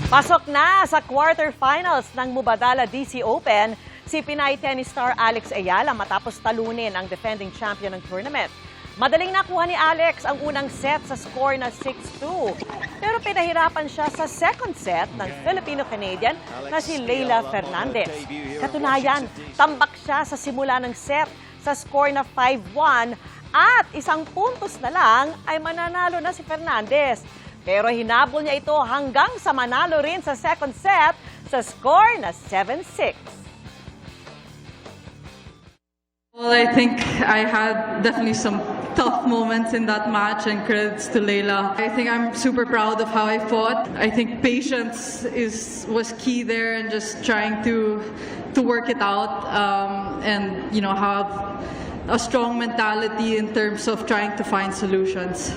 Pasok na sa quarterfinals ng Mubadala DC Open si Pinay tennis star Alex Ayala matapos talunin ang defending champion ng tournament. Madaling nakuha ni Alex ang unang set sa score na 6-2. Pero pinahirapan siya sa second set ng Filipino-Canadian na si Leylah Fernandez. Katunayan, tambak siya sa simula ng set sa score na 5-1 at isang puntos na lang ay mananalo na si Fernandez. Pero hinabol niya ito hanggang sa manalo rin sa second set sa score na 7-6. Well, I think I had definitely some tough moments in that match, and credits to Leylah. I think I'm super proud of how I fought. I think patience was key there, and just trying to work it out, and have a strong mentality in terms of trying to find solutions.